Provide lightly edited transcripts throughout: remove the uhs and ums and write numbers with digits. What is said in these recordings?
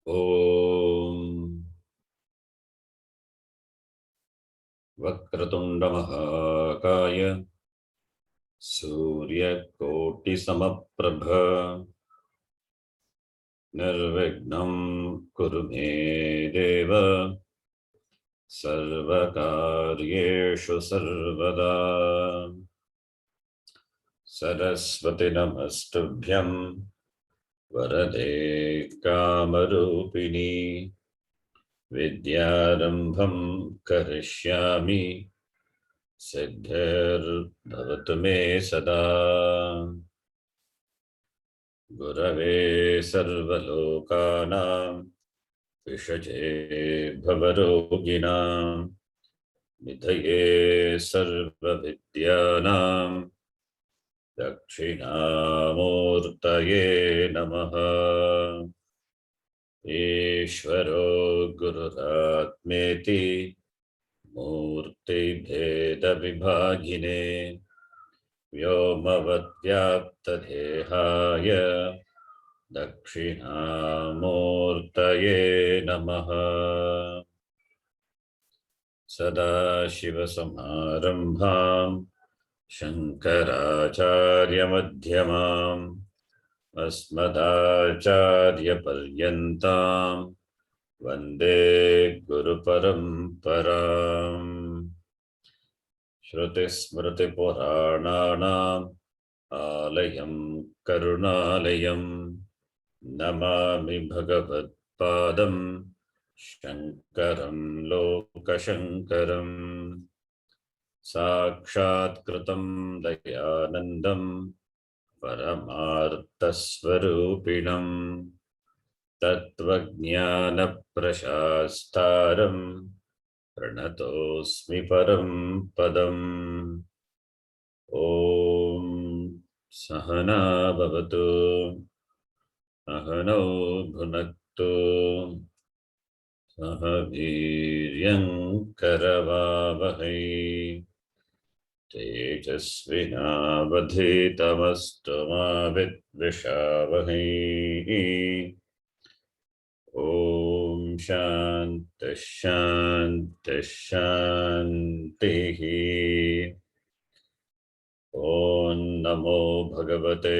ओम वक्रतुंड महाकाय सूर्यकोटिसमप्रभ निर्विघ्नं कुरु मे देव सर्वकार्येषु सर्वदा। सरस्वती नमस्तुभ्यं वरदे कामरूपिणी विद्यारंभं करिष्यामि सिद्धिर्भवतु मे सदा। गुरवे सर्वलोकानां विषजे भवरोगिणां निधये सर्वविद्यानां दक्षिणामूर्तये नमः। ईश्वरो गुरुरात्मेति मूर्तिभेदविभागिने व्योमवद्व्याप्तदेहाय दक्षिणामूर्तये नमः। सदाशिवसमारम्भां शङ्कराचार्यमध्यमाम् अस्मदाचार्यपर्यन्तां वन्दे गुरुपरम्पराम्। श्रुतिस्मृतिपुराणानाम् आलयं करुणालयं नमामि भगवत्पादं शङ्करं लोकशङ्करम्। साक्षात्कृतं दयानन्दं परमार्थस्वरूपिणं तत्त्वज्ञानप्रशास्तारं प्रणतोऽस्मि परं पदम्। ॐ सहना भवतु सहनौ भुनक्तु सह वीर्यं करवावहै तेजस्विनावधीतमस्तु मा विद्विषावहै। ॐ शान्तिः शान्तिः शान्तिः। ॐ नमो भगवते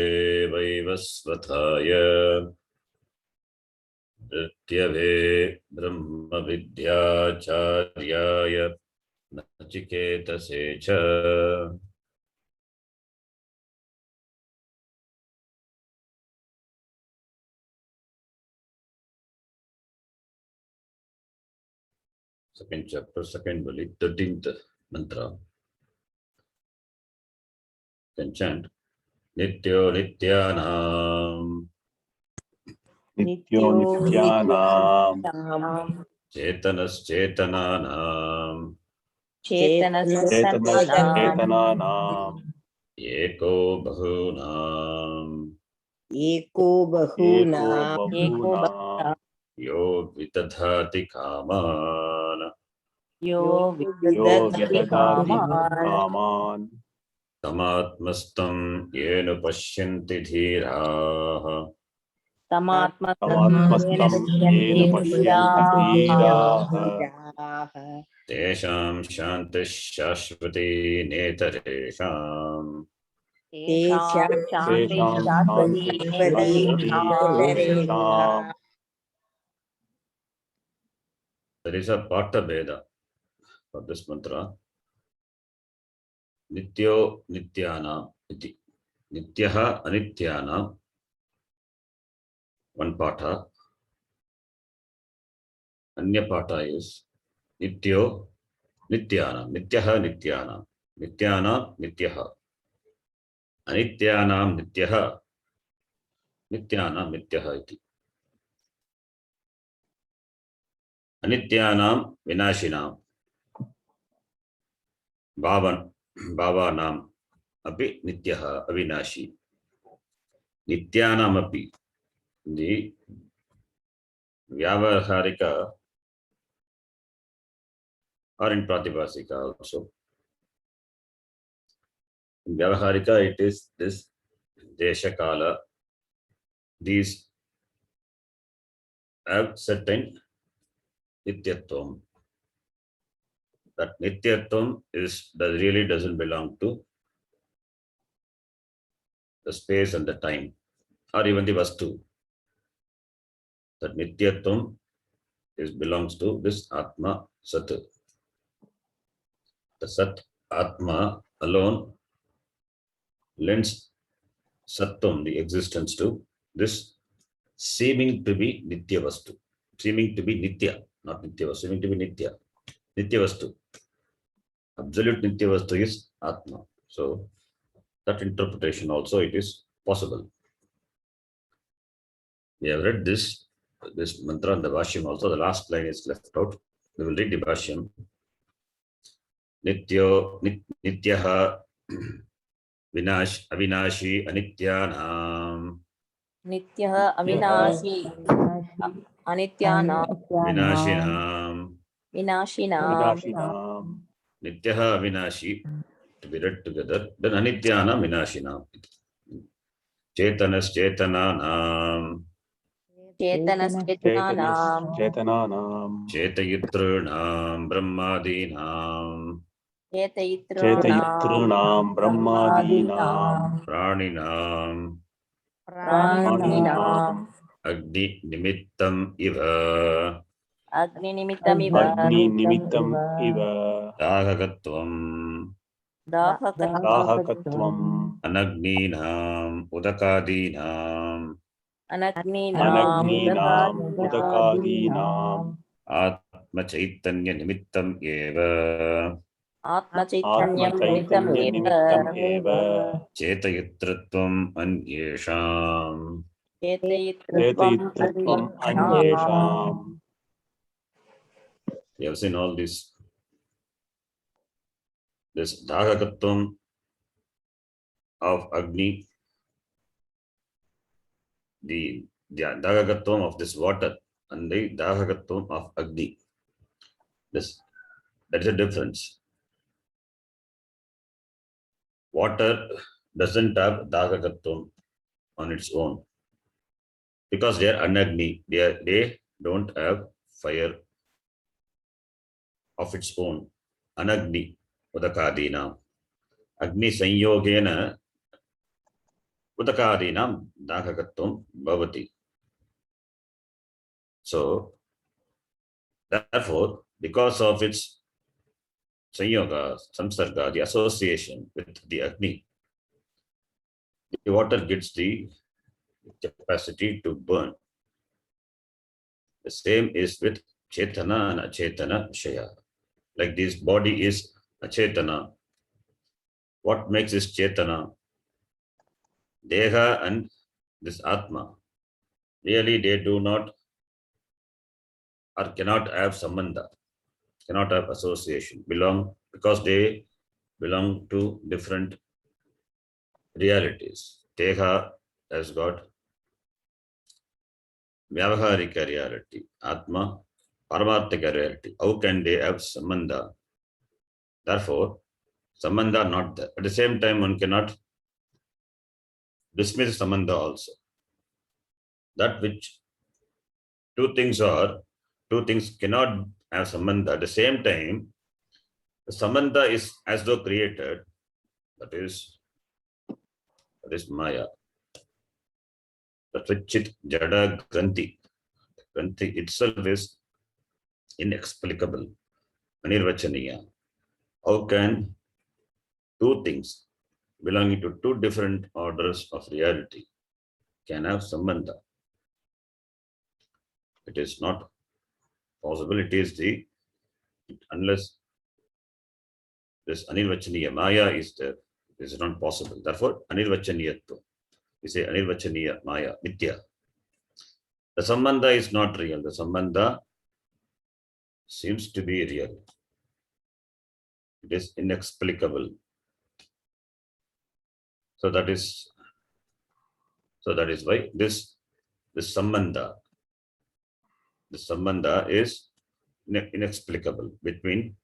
वैवस्वताय नृत्यवे ब्रह्मविद्याचार्याय नचिकेतसे च second chapter, second bali, 13th mantra. Can chant. Nityo nityanam नित्यो नित्यानां चेतनश्चेतनानां चेतनश्चेतनानां एको बहूनां एको बहूनां यो विदधाति कामान् यो विदधाति कामान् तमात्मस्तं येन पश्यन्ति धीराः तमात्मस्तं येन पश्यन्ति धीराः तेषां शान्तिः शाश्वती नेतरेषाम् तेषां शान्तिः शाश्वती नेतरेषाम्. There is a Pata Veda for this mantra. Nityo Nityana iti. Nityaha Anityana. One Pata. Anya Pata is Nityo Nityana. Nityaha Nityana. Nityana Nityaha. Anityanam Nityaha. Nityana Nityaha iti. Anityanam Vinashinam. Bhavanam api Nityaha Avinashi. Nityanam api. The Vyavaharika or in Pratibhasika also. In Vyavaharika, it is this Desha Kala, these have certain nityatvam. That nityatvam really doesn't belong to the space and the time, or even the vastu. That nityatvam belongs to this Atma Sat. The Sat Atma alone lends Sattam, the existence, to this seeming to be Nitya Vastu. Seeming to be Nitya, not Nitya Vastu, seeming to be Nitya. Nitya Vastu. Absolute Nitya Vastu is Atma. So that interpretation also it is possible. We have read this mantra and the Bhashyam also. The last line is left out. We will read the Bhashyam. Nityaha Avinashi Anityanam. Nityah Avinashi Anityanam Vinashinam. Vinashinam Nityaha Avinashi, to be read together. Then Anityanam Vinashinam. Chetanas Chetananam. Chetanas Chetananam Chetayitranam Brahmadinam. Chetayitranam Brahmadinam Praninam. Praninam Agni Nimittam Iva. Agni Nimitamiva Dahagatvam. Dahakatvam Anagninam Udakadinam. Anagninam Udakadinam Atma Chaitanya Nimittam Eva. Atma Chaitanyam Nimitamiva Chetayitratvam Anyesham. Chetayitratvam Anyesham. You have seen all this. This Dahakatvam of Agni, the Dahakatvam of this water, and the Dahakatvam of Agni. There is a difference. Water doesn't have Dahakatvam on its own because they are Anagni. They don't have fire of its own. Anagni Udakadinam. Agni Sanyogena Udakadinam Dahakatvam Bhavati. So, therefore, because of its Sanyoga, Samsarga, the association with the Agni, the water gets the capacity to burn. The same is with Chetana and Achetana Shaya. Like this body is Achetana. What makes this Chetana? Deha and this Atma. Really, they do not or cannot have sambandha, cannot have association, because they belong to different realities. Deha has got Vyavaharika reality, Atma, Paramarthika reality. How can they have sambandha? Therefore, sambandha not there. At the same time, one cannot dismiss sambandha also. That which two things cannot have sambandha. At the same time, the sambandha is as though created. That is Maya. That which Chit Jada Granthi. Granthi itself is inexplicable. Anirvachaniya. How can two things belonging to two different orders of reality can have sambandha? It is not possible. It is unless this Anirvachaniya Maya is there, it is not possible. Therefore, Anirvachaniyatva. We say Anirvachaniya Maya, Nitya. The sambandha is not real. The sambandha seems to be real. It is inexplicable. So that is why this sambandha is inexplicable between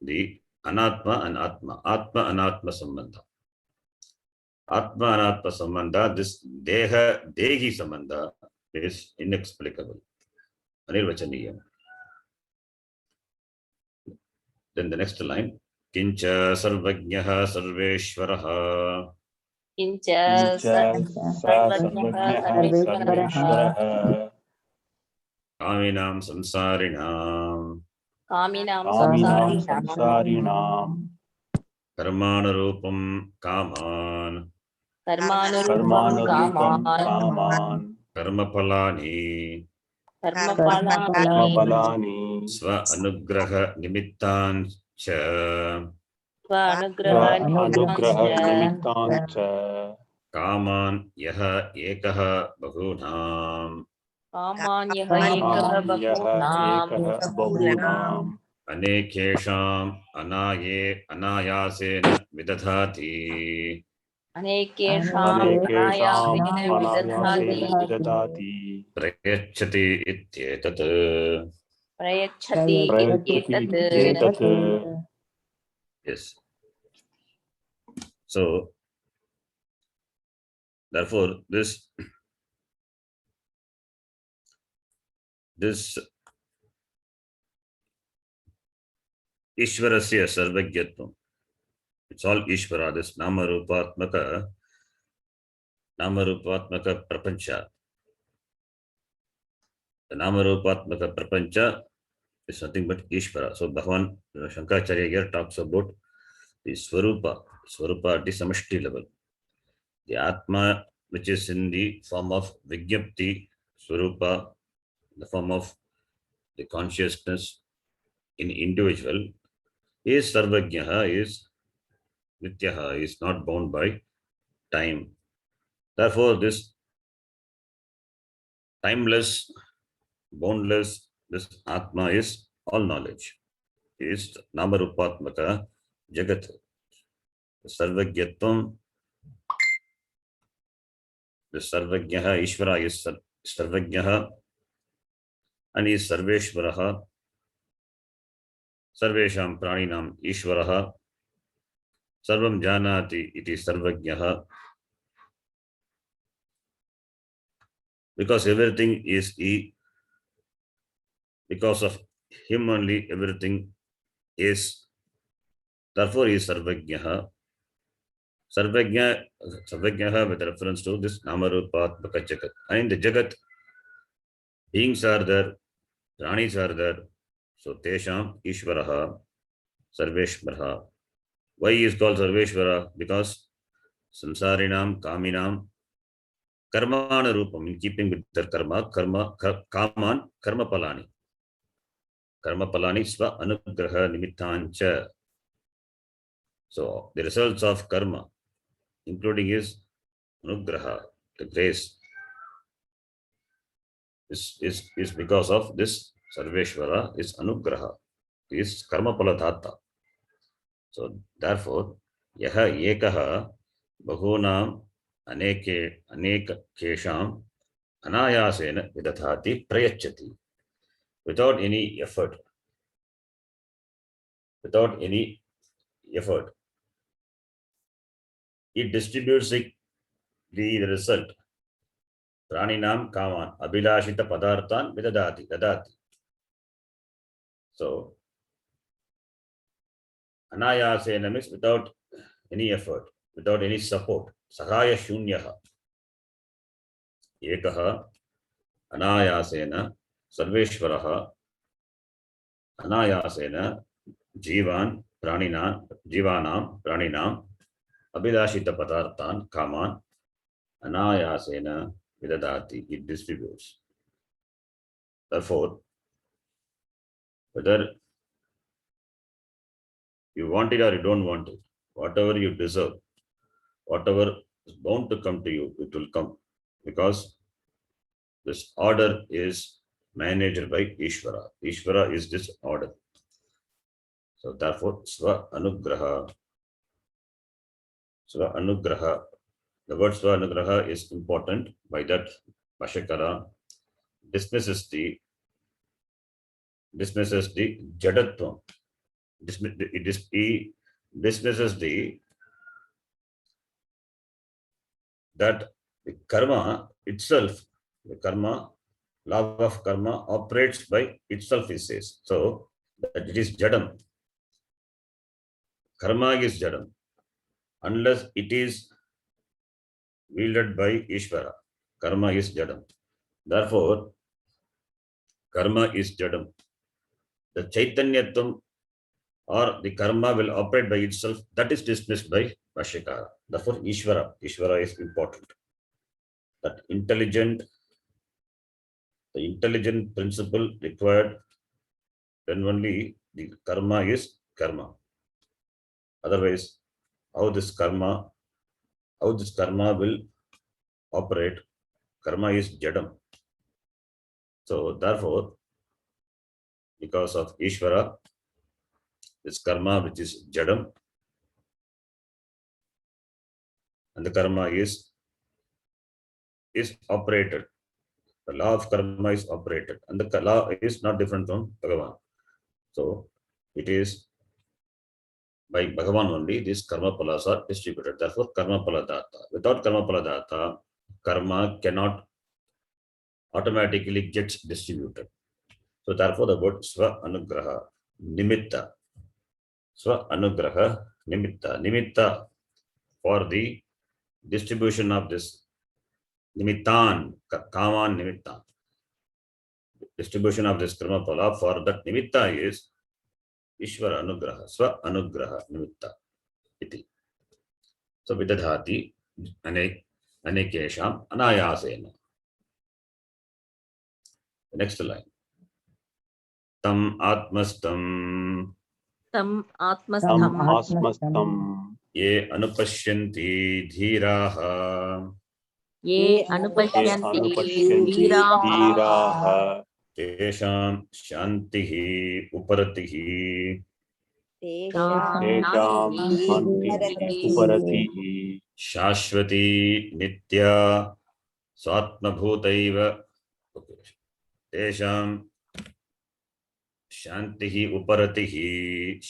the anatma and atma. Atma anatma sambandha. Atma anatma sambandha, this dehi sambandha is inexplicable. Anirvachaniyam. Then the next line, Kincha Sarvajnaha Sarveshwaraha. Kincha sarvajñah sarveshwarah Kaminam Samsarinam. Kaminam Kaminam samsarinam samsarinam Karmanarupam Kaman. Karmanurupam karmanarupam kaman kaman Karmapalani. Karmapalani karmapalani Swa Anugraha Nimittan Cha. Sva anugraha anugraha nimittan cha Kaman Yaha Ekaha Bahunam. Kamanyaha ekaha yaha bahunam ekaha bahunam Anekesham Anayasena Vidadhati. Anekesham anekesham anayasena anayasena vidadhati vidadati Prayachati Ityetat. Prayachati prayachati ityetat ityetat. Yes. So, therefore, this Ishvarasya Sarvagyatvam. It's all Ishvara, this Namarupatmaka Prapancha. The Namarupatmaka Prapancha is nothing but Ishvara. So Bhagavan Shankaracharya here talks about the Swarupa at the Samashti level. The Atma, which is in the form of Vigyapti, Swarupa, the form of the consciousness in individual, is Sarvajnaha, is Nityaha, is not bound by time. Therefore, this timeless, boundless, this Atma is all knowledge. Is Namarupatmaka Jagat. Sarvagyatvam, the Sarvajnaha, Ishvara is Sarvajnaha, and is Sarveshwaraha, Sarvesham Praninam Ishvaraha, Sarvam Janati, it is Sarvajnaha. Because everything is He, because of Him only everything is. Therefore, He is Sarvajnaha. Sarvajnaha with reference to this Namarupatmaka Jagat. And in the Jagat, beings are there, Pranis are there. So, Tesham Ishvaraha, Sarveshwaraha. Why he is called Sarveshwara? Because Samsarinam, Kaminam, Karmana Rupam, in keeping with their karma, Kaman, Karma Palani. Karma Palani Sva Anugraha Nimittancha. So, the results of karma, including his Anugraha, the grace, is because of this Sarveshwara, is Anugraha, is Karma Paladhata. So, therefore, Yaha Ekaha Bahunam Aneka Kesham Anayasena Vidathati Prayachati. Without any effort. Without any effort. It distributes the result. Praninam Kaman Abhilashita Padarthan Vidadati. So, Anayasena means without any effort, without any support. Sahaya Shunyaha. Ekaha Anayasena Sarveshwaraha Anayasena Jivanam Praninam Abhilashita Padarthan Kaman Anayasena Vidadati. It distributes. Therefore, whether you want it or you don't want it, whatever you deserve, whatever is bound to come to you, it will come. Because this order is managed by Ishvara. Ishvara is this order. So therefore, Swa Anugraha. Swa Anugraha. The word Swa Anugraha is important. By that, Bhashyakara dismisses the Jadatvam. He dismisses that the karma itself, the karma law of karma operates by itself, he says. So that it is jadam. Karma is jadam. Unless it is wielded by Ishvara, karma is jadam. Therefore, karma is jadam. The Chaitanyatvam or the karma will operate by itself. That is dismissed by Vashyakara. Therefore, Ishvara is important. That the intelligent principle required, then only the karma is karma. Otherwise, how this karma will operate? Karma is jadam. So therefore, because of Ishvara, this karma which is jadam, and the karma is operated. The law of karma is operated, and the law is not different from Bhagavan. So it is by Bhagavan only these karma palas are distributed. Therefore, karma paladata. Without karma paladata, karma cannot automatically gets distributed. So therefore, the word swa anugraha, nimitta. Swa anugraha, nimitta. Nimitta for the distribution of this nimittan, kaman nimittan. Distribution of this karma pala for that nimitta is Ishvara anugraha, swa anugraha nimitta iti. So vidadhati anekesham anayasena. The next line. Tam atmastam Tam Tam atmastham asmastam ye anupashyanti dhiraha ye ye anupashyanti anupashyanti dhiraha dhiraha tesham shantihi uparatihi tesham shantihi uparatihi shashvati nitya swatmabhutaiva. Tesham shantihi uparatihi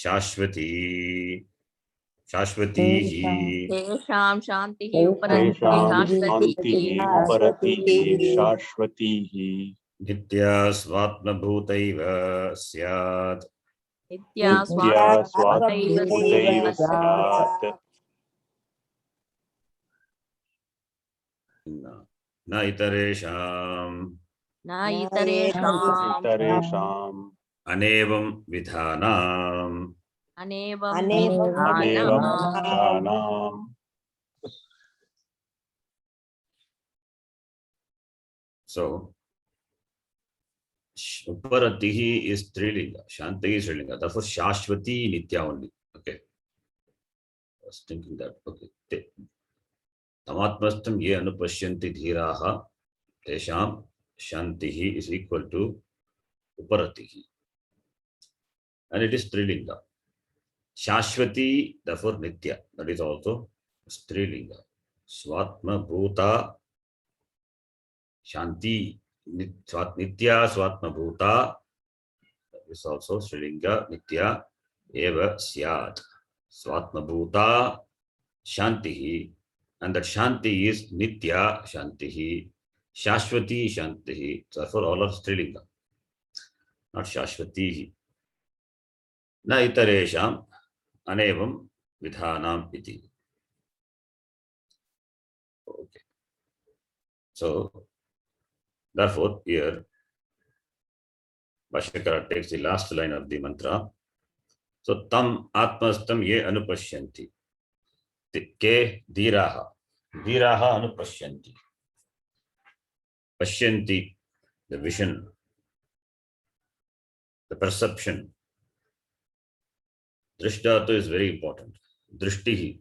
shashvati shashvatihi tesham shantihi uparati tesham shashvatihi shantihi uparatihi shashvatihi nitya swatmabhutaiva syat. nitya nitya swatmabhutaiva swatmabhutaiva syat. syat Na itaresham Na itaresham itaresham anevam vidhanam. anevam anevam vidhanam vidhanam. So uparatihi is Strilinga, Shanti is Strilinga. Therefore, Shashvati Nitya only. Okay. I was thinking that. Okay. Tamatmastam ye anupashyanti dhiraha tesham shantihi is equal to uparatihi. And it is Strilinga. Shashvati, therefore Nitya. That is also Strilinga. Swatma Bhuta Shanti. Nitya Swatma Bhuta is also Strilinga. Nitya Eva Syat. Swatma Bhuta Shantihi. And that Shanti is Nitya Shantihi. Shashvati Shantihi. Therefore, all are Strilinga, not Shashvatihi. Na itaresham anevam vidhanam iti. Okay. So, therefore, here, Bhashyakara takes the last line of the mantra. So, tam atmastam ye anupashyanti. Ke dhiraha. Dhiraha anupashyanti. Pashyanti, the vision, the perception. Drishdhatu is very important. Drishtihi,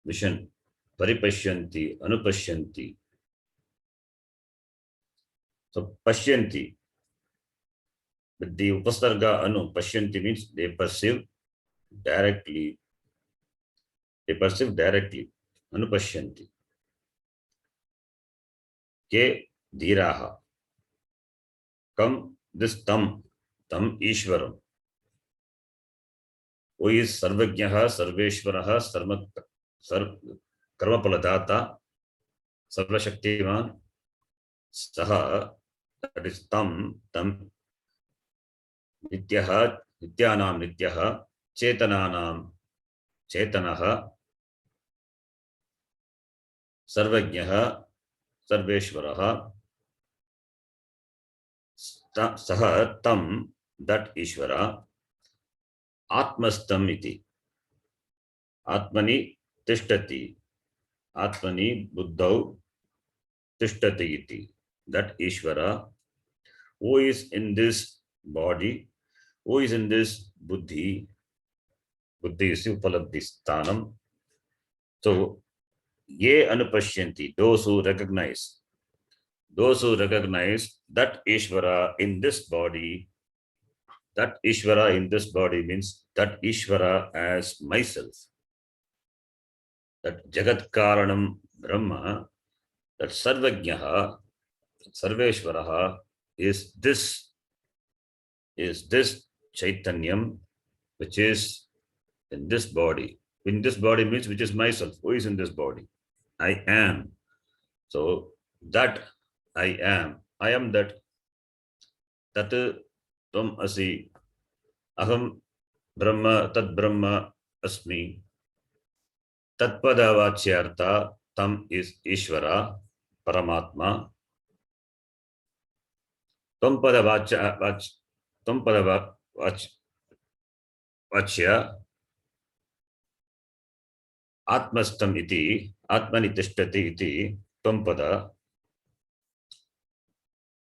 vision. Paripashyanti, anupashyanti. So, pashyanti, with the upasarga anu, pashyanti means they perceive directly. They perceive directly. Anupashyanti. Ke dhiraha. Come, this tam Ishvaram, who is Sarvajnaha, Sarveshwaraha, Karmapaladata, Sarvashaktiman, Saha, that is tam, nityaha, nityanam nityaha, chetananam chetanaha, sarvajnaha, sarveshwaraha, saha tam, that Ishvara, atmastam iti, atmani tishtati, atmani buddhau tishtati iti, that Ishvara, who is in this body, who is in this buddhi, buddhi is upalabdhi sthanam. So, ye anupashyanti, those who recognize that Ishvara in this body, that Ishvara in this body means that Ishvara as myself, that Jagat Karanam Brahma, that Sarvajnaha, Sarveshwaraha is this Chaitanyam which is in this body. In this body means which is myself. Who is in this body? I am. So that I am that. Tat tvam asi. Aham Brahma tad Brahma asmi. Tatpada vachyartha tam is Ishvara, Paramatma. Tvam pada vachya atmastam iti, atmani tishtati iti, tvam pada,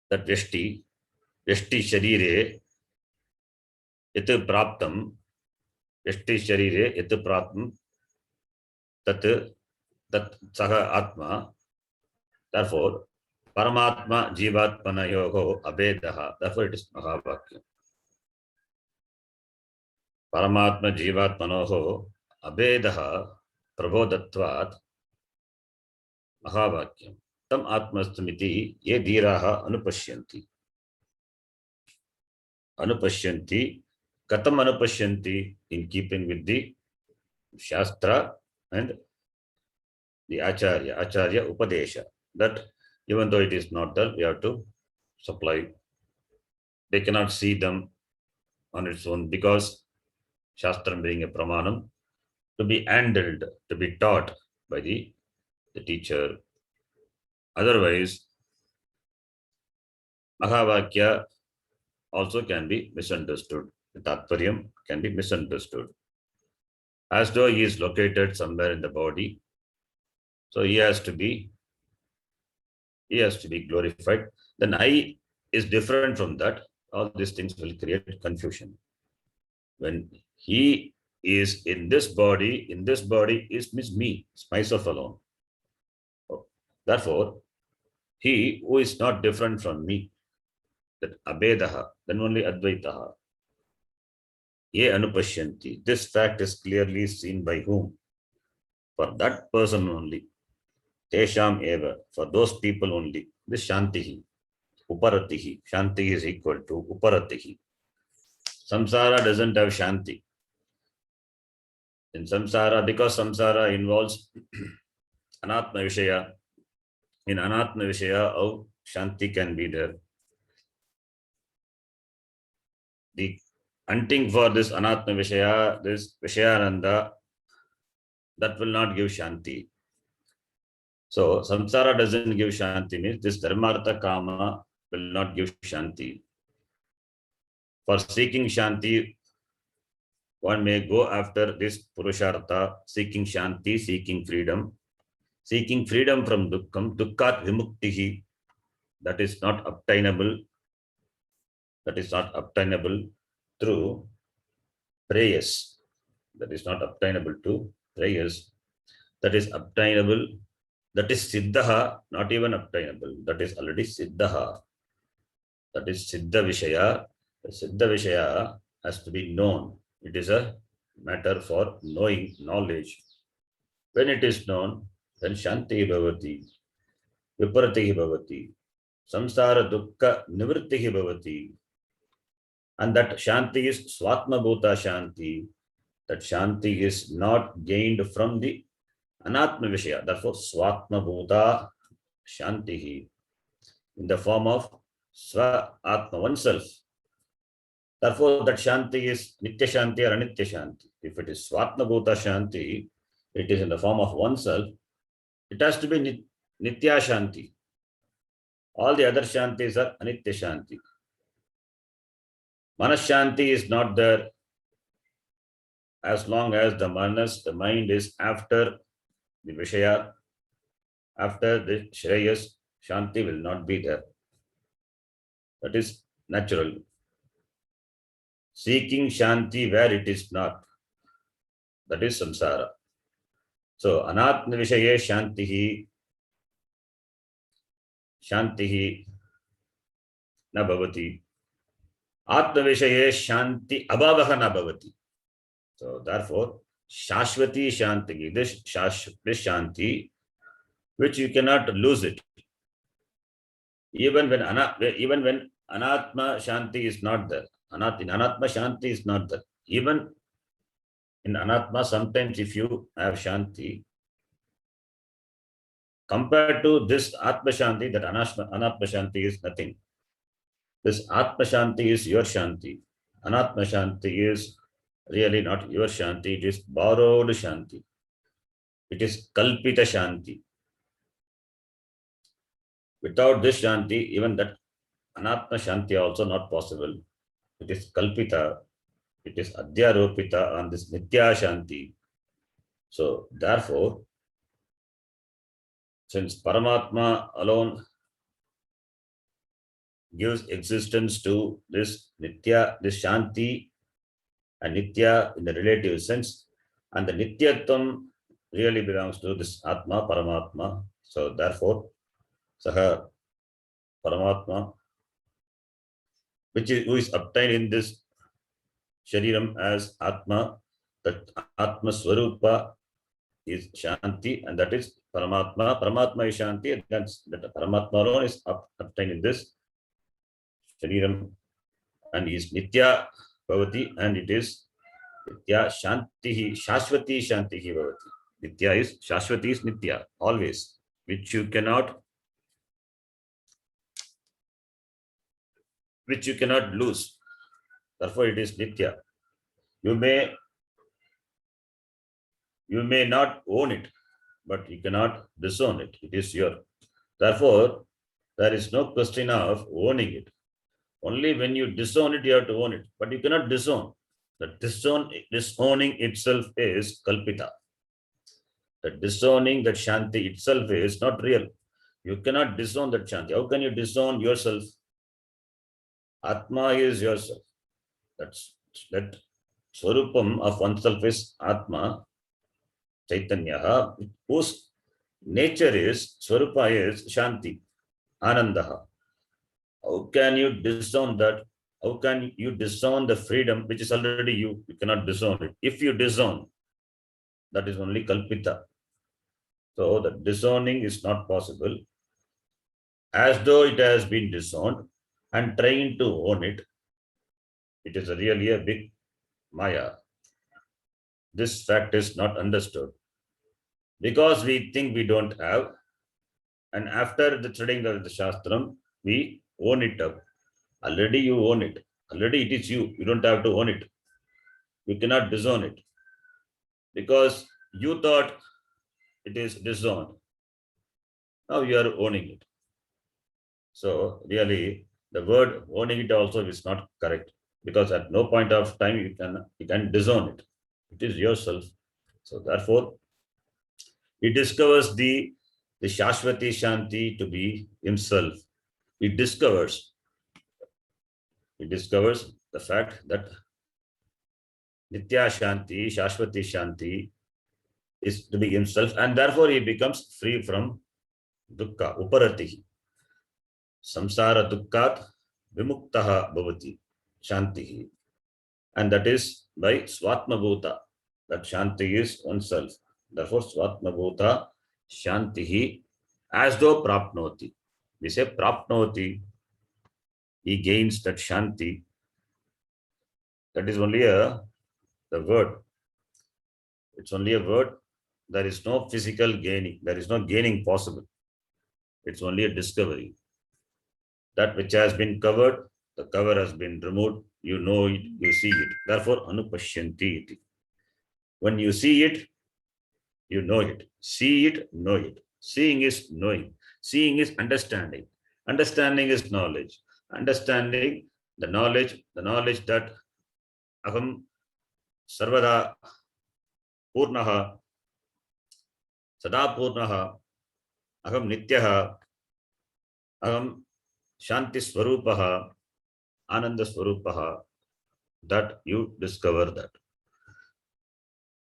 that vyashti sharire yat praptam, vyashti sharire yat praptam, tat saha atma. Therefore, Paramatma Jivatmanayoho Abedaha. Therefore, it is Mahavakya. Paramatma Jivatmanoho Abedaha Prabodhatvat Mahavakyam. Tam Atmastamiti Ye Dhiraha Anupashyanti. Anupashyanti. Katam Anupashyanti, in keeping with the Shastra and the Acharya Upadesha. That even though it is not there, we have to supply. They cannot see them on its own because Shastram being a Pramanam, to be handled, to be taught by the teacher. Otherwise, Mahavakya also can be misunderstood. The Tatparyam can be misunderstood. As though he is located somewhere in the body, so he has to be glorified. Then I is different from that. All these things will create confusion. When he is in this body is means me, it's myself alone. Therefore, he who is not different from me, that Abedaha, then only Advaitaha. Ye Anupashyanti. This fact is clearly seen by whom? For that person only. Tesham eva, for those people only. This Shantihi, Uparatihi. Shanti is equal to Uparatihi. Samsara doesn't have Shanti. In Samsara, because Samsara involves Anatma Vishaya. In Anatma Vishaya, how Shanti can be there? The hunting for this Anatma Vishaya, this Vishayananda, that will not give Shanti. So Samsara doesn't give Shanti, means this Dharmartha Kama will not give Shanti. For seeking Shanti, one may go after this Purushartha, seeking Shanti, seeking freedom from Dukkham, Dukkhat Vimuktihi, that is not obtainable. That is not obtainable through prayers. That is not obtainable to prayers. That is obtainable. That is Siddhaha, not even obtainable. That is already Siddhaha. That is Siddha Vishaya. The Siddha Vishaya has to be known. It is a matter for knowing, knowledge. When it is known, then Shanti Bhavati, Viparatihi Bhavati, Samsara Dukkha Nivrittihi Bhavati. And that Shanti is Swatma Bhuta Shanti. That Shanti is not gained from the Anatma Vishaya. Therefore, Swatma Bhuta Shantihi. in the form of Swa Atma, oneself. Therefore, that Shanti is Nitya Shanti or Anitya Shanti. If it is Swatma Bhuta Shanti, it is in the form of oneself, it has to be Nitya Shanti. All the other Shantis are Anitya Shanti. Manas Shanti is not there as long as the Manas, the mind is after the Vishaya, after the Shreyas, Shanti will not be there. That is natural. Seeking Shanti where it is not, that is samsara. So, Anatma Vishaye Shantihi na bhavati. Atma Vishaye Shanti abhavaha na bhavati. So, therefore, Shashwati Shanti, this Shanti, which you cannot lose it. Even when Anatma Shanti is not there. In Anatma Shanti is not there. Even in Anatma, sometimes if you have Shanti, compared to this Atma Shanti, that Anatma Shanti is nothing. This Atma Shanti is your Shanti. Anatma Shanti is really not your Shanti, it is borrowed Shanti. It is Kalpita Shanti. Without this Shanti, even that Anatma Shanti also not possible. It is Kalpita, it is Adhyaropita on this Nitya Shanti. So, therefore, since Paramatma alone gives existence to this Nitya, this Shanti and Nitya in the relative sense, and the Nityatvam really belongs to this Atma, Paramatma. So, therefore, Saha Paramatma, who is obtained in this Shariram as Atma, that Atma Swarupa is Shanti, and that is Paramatma. Paramatma is Shanti, and that Paramatma alone is obtained in this Shariram, and is Nitya Bhavati, and it is Nitya Shantihi, Shashwati Shantihi Bhavati. Nitya is, Shashwati is Nitya, always, which you cannot lose. Therefore, it is Nitya. You may not own it, but you cannot disown it. It is your. Therefore, there is no question of owning it. Only when you disown it, you have to own it. But you cannot disown. The disowning itself is Kalpita. The disowning that Shanti itself is not real. You cannot disown that Shanti. How can you disown yourself? Atma is yourself. That Swarupam of oneself is Atma, Chaitanya, whose nature is, Swarupa is Shanti, Anandaha. How can you disown that? How can you disown the freedom which is already you? You cannot disown it. If you disown, that is only Kalpita. So the disowning is not possible. As though it has been disowned and trying to own it, it is really a big Maya. This fact is not understood. Because we think we don't have, and after the studying of the Shastram, we own it up. Already you own it. Already it is you. You don't have to own it. You cannot disown it. Because you thought it is disowned. Now you are owning it. So really, the word owning it also is not correct. Because at no point of time you can disown it. It is yourself. So therefore, he discovers the Shashwati Shanti to be himself. He discovers the fact that Nitya Shanti, Shashwati Shanti is to be himself, and therefore he becomes free from dukkha, uparatihi. Samsara dukkhat vimuktaha bhavati shantihi. And that is by Swatma Bhuta. That Shanti is oneself. Therefore, Swatma Bhuta Shantihi, as though prapnoti. We say prapnoti, he gains that Shanti. That is only the word. It's only a word. There is no physical gaining. There is no gaining possible. It's only a discovery. That which has been covered, the cover has been removed, you know it, you see it. Therefore, anupashyanti iti. When you see it, you know it. See it, know it. Seeing is knowing. Seeing is understanding. Understanding is knowledge. Understanding the knowledge that aham sarvada purnaha, sada purnaha, aham nityaha, aham shanti swarupaha, ananda swarupaha, that you discover that.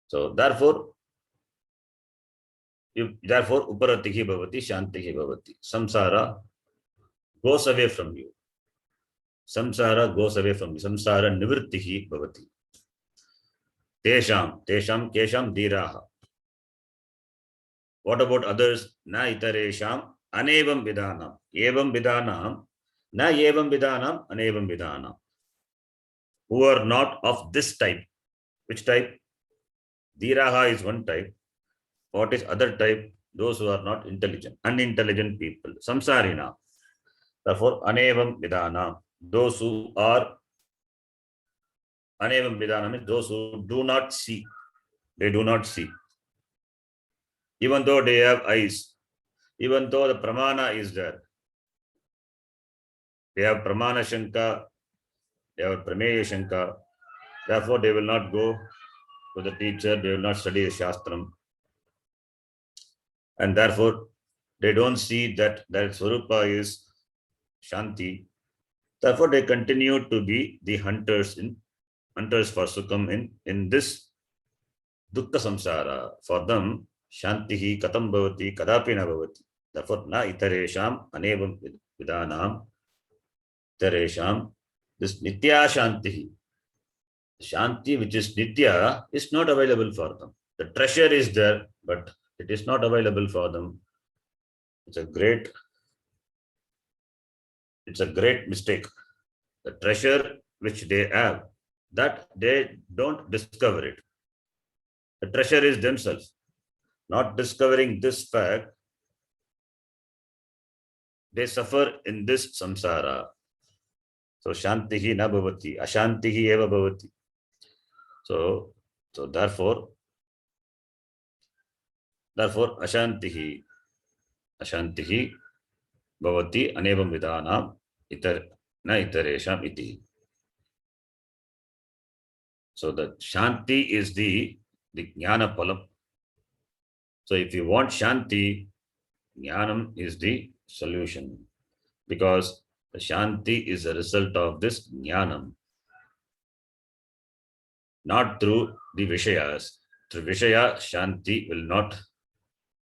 So therefore uparatihi bhavati, shantihi bhavati. Samsara goes away from you. Samsara goes away from you. Samsara nivrittihi bhavati. Tesham kesham dhiraha. What about others? Na itaresham anevam vidhanam. Evam vidhanam. Na evam vidhanam anevam vidhanam. Who are not of this type. Which type? Dhiraha is one type. What is other type? Those who are not intelligent, unintelligent people. Samsarina. Therefore, anevam vidhanam. Those who are anevam vidhanam is those who do not see. They do not see. Even though they have eyes, even though the pramana is there, they have pramana shanka, they have prameya shanka, therefore they will not go to the teacher, they will not study the shastram, and therefore they don't see that their swarupa is shanti. Therefore they continue to be the hunters for sukham in this dukkha samsara. For them, shantihi katam bhavati kadapi na bhavati. Therefore, na itaresham anevam vidhanam itaresham. This nitya shantihi, shanti which is nitya, is not available for them. The treasure is there, but it is not available for them. It's a great mistake. The treasure which they have, that they don't discover it. The treasure is themselves. Not discovering this fact, they suffer in this samsara. So shantihi na bhavati, ashantihi eva bhavati. So therefore ashantihi bhavati anevam vidhanam na itaresham iti. So the shanti is the jnana palam. So if you want shanti, jnanam is the solution, because the shanti is a result of this jnanam, not through the vishayas. Through vishaya, shanti will not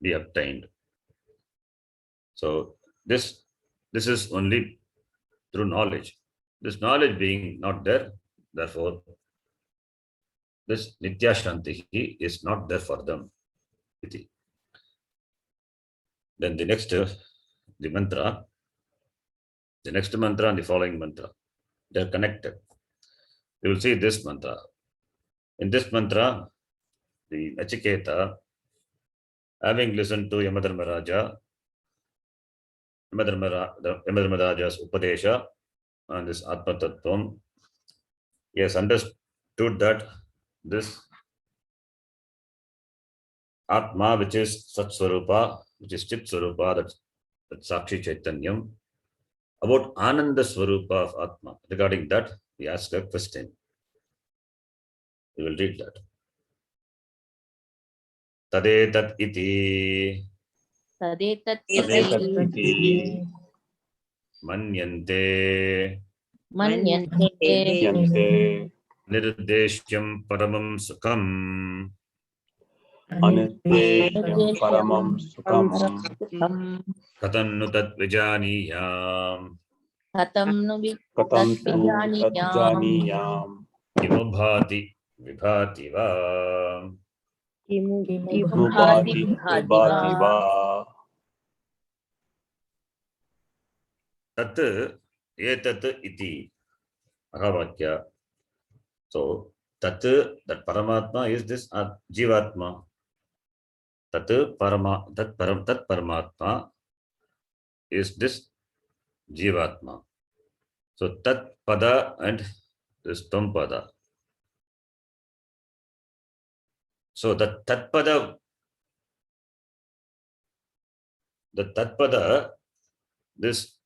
be obtained. So this is only through knowledge. This knowledge being not there, therefore this nitya shanti is not there for them. Then the next mantra and the following mantra, they are connected. You will see this mantra. In this mantra, the Nachiketa, having listened to Yamadharmaraja's Upadesha on this Atma Tattvam, he has understood that this Atma, which is Sat Swarupa, which is Chit Swarupa, that's Sakshi Chaitanyam, about Ananda Swarupa of Atma. Regarding that, he asked a question. We will read that. Tadetat iti Tadetat iti manyante yante nirdeshyam paramam sukham aniteshyam paramam sukham katannu tat vijaniyam Katam nu katam tu tadjaniyam kimubhati vibhati va. nubhati vibhati va. Tat etat iti mahavakya. So tat, that Paramatma is this Jivatma. Tat Paramatma is this Jivatma. So Tat Pada and this Tvam Pada. So the Tat Pada, this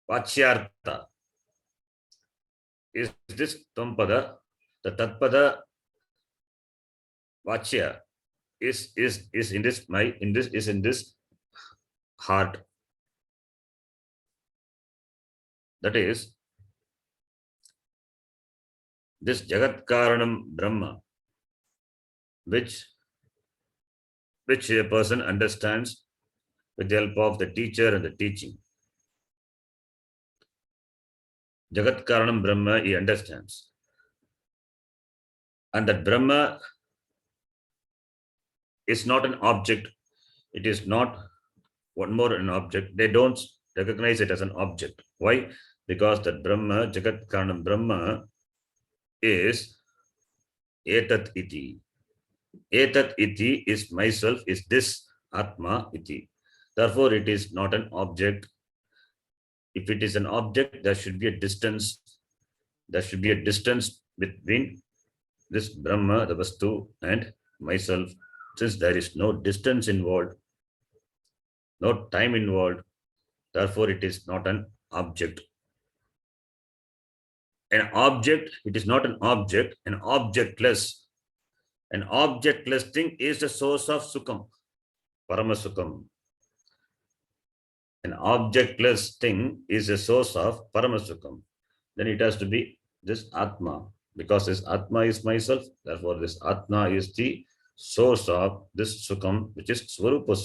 Vachyartha, is this Tvam Pada, the Tat Pada Vachya is in this in this heart. That is this Jagat Karanam Brahma, which a person understands with the help of the teacher and the teaching. Jagat Karanam Brahma, he understands. And that Brahma is not an object. It is not one more an object. They don't recognize it as an object. Why? Because that Brahma, Jagat Karanam Brahma, is Etat Iti. Etat Iti is myself, is this Atma Iti. Therefore, it is not an object. If it is an object, there should be a distance. There should be a distance between this Brahma, the Vastu, and myself. Since there is no distance involved, no time involved, therefore it is not an object. An object, it is not an object, an objectless. An objectless thing is the source of Sukham, Paramasukam. An objectless thing is a source of Paramasukam. Then it has to be this Atma, because this Atma is myself, therefore this Atma is the source of this Sukham, which is Swarupa.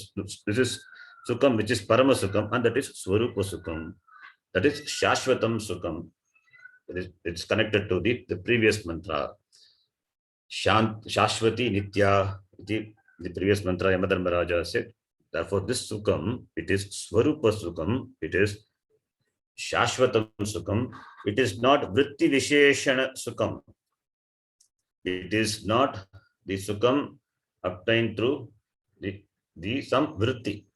This is Sukham, which is Paramasukam, and that is Swarupa Sukham. That is Shashvatam Sukham. It's connected to the previous mantra. Shashvati Nitya, the previous mantra Yamadharmaraja said. Therefore, this Sukham, it is Swarupa Sukham, it is Shashvatam Sukham. It is not Vritti Visheshana Sukham. It is not the Sukham obtained through the some Vritti.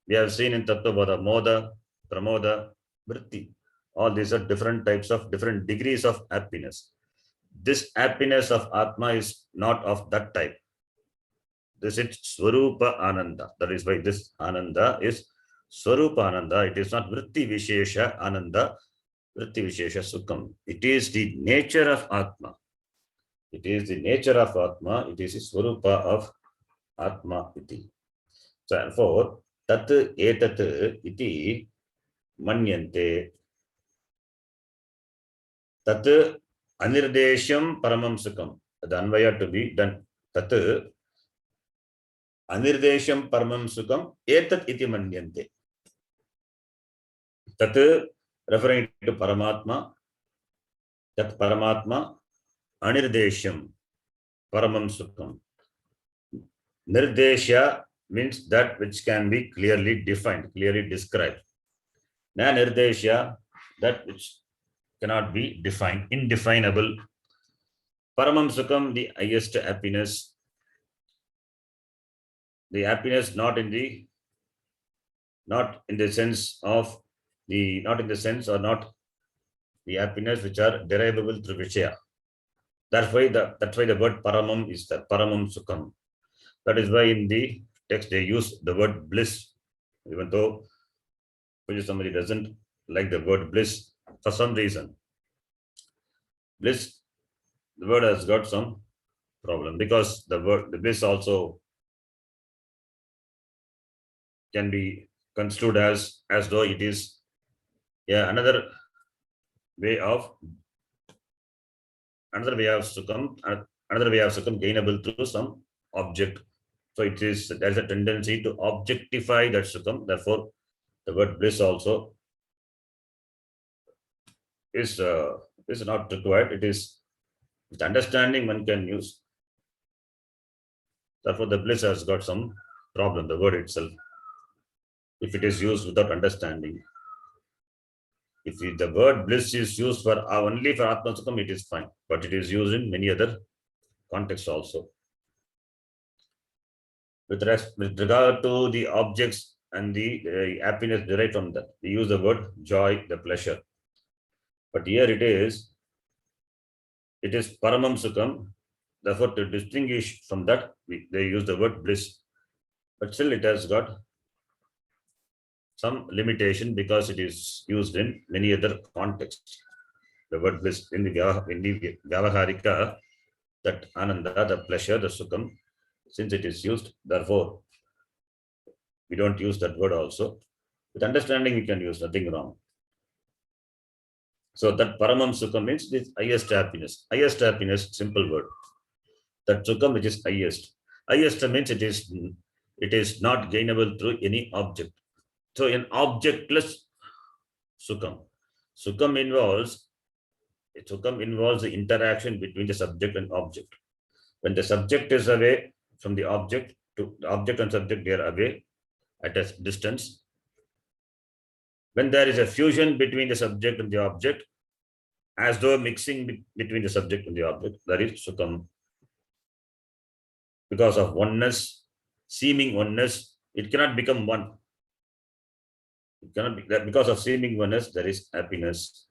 We have seen in Tattvabodha, Moda, Pramoda, Vritti. All these are different types of different degrees of happiness. This happiness of Atma is not of that type. This is Swarupa Ananda. That is why this Ananda is Swarupa Ananda. It is not Vritti Vishesha Ananda, Vritti Vishesha Sukham. It is the nature of Atma. It is the nature of Atma. It is the Swarupa of Atma iti. So therefore, Tat Etat iti Manyante. Tat Anirdesham Paramam Sukham. The Anvaya to be done. Tat Anirdesham Paramam Sukham Etat iti Manyante. Tat referring to Paramatma. Tat Paramatma Anirdesham Paramam Sukham. Nirdesha means that which can be clearly defined, clearly described. Na Nirdesha, that which cannot be defined, indefinable. Paramam Sukham, the highest happiness. The happiness not in the sense of the, not in the sense or not the happiness which are derivable through Vishaya. That's why the word Paramam is the Paramam Sukham. That is why in the text they use the word bliss, even though somebody doesn't like the word bliss for some reason. Bliss, the word has got some problem because the bliss also can be construed as though it is another way of Sukham, gainable through some object. So it is, there's a tendency to objectify that Sukham. Therefore, the word bliss also is not required. It is with understanding one can use. Therefore, the bliss has got some problem, the word itself, if it is used without understanding. If the word bliss is used for only for Atma Sukham, it is fine. But it is used in many other contexts also. With regard to the objects and the happiness derived from that. We use the word joy, the pleasure. But here it is paramam sukham. Therefore, to distinguish from that, they use the word bliss. But still it has got some limitation because it is used in many other contexts. The word bliss in the Vyavaharika, that ananda, the pleasure, the sukham, since it is used, therefore we don't use that word also. With understanding, we can use, nothing wrong. So that paramam sukham means this highest happiness. Highest happiness, simple word. That sukham which is highest. Highest means it is not gainable through any object. So an objectless sukham. Sukham involves the interaction between the subject and object. When the subject is away from the object, to the object and subject, they are away at a distance. When there is a fusion between the subject and the object, as though mixing between the subject and the object, that is sukham. Because of oneness, seeming oneness, it cannot become one. It cannot be that. Because of seeming oneness, there is happiness.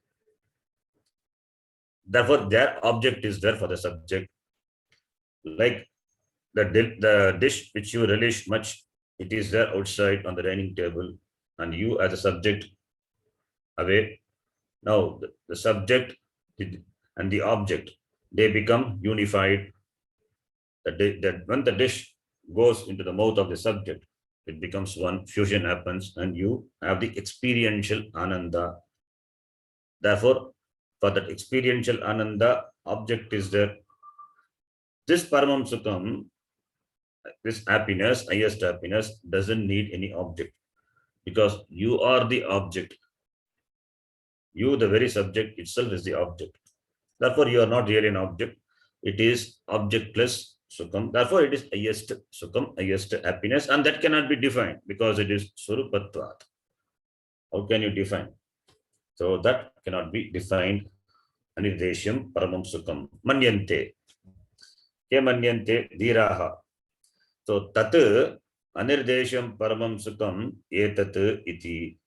Therefore, their object is there for the subject. Like the dish which you relish much, it is there outside on the dining table, and you as a subject away. Now the subject and the object, they become unified. That when the dish goes into the mouth of the subject, it becomes one, fusion happens, and you have the experiential ananda. Therefore, for that experiential ananda, object is there. This paramam sukham, this happiness, highest happiness, doesn't need any object, because you are the object. You, the very subject itself, is the object. Therefore, you are not really an object. It is objectless sukham. Therefore, it is highest sukham, highest happiness, and that cannot be defined because it is surupatvat. How can you define? So that cannot be defined. Anirdeshyam paramam sukham. Manyante. Ke manyante dhiraha. So tat anirdeshyam paramam sukham etat iti.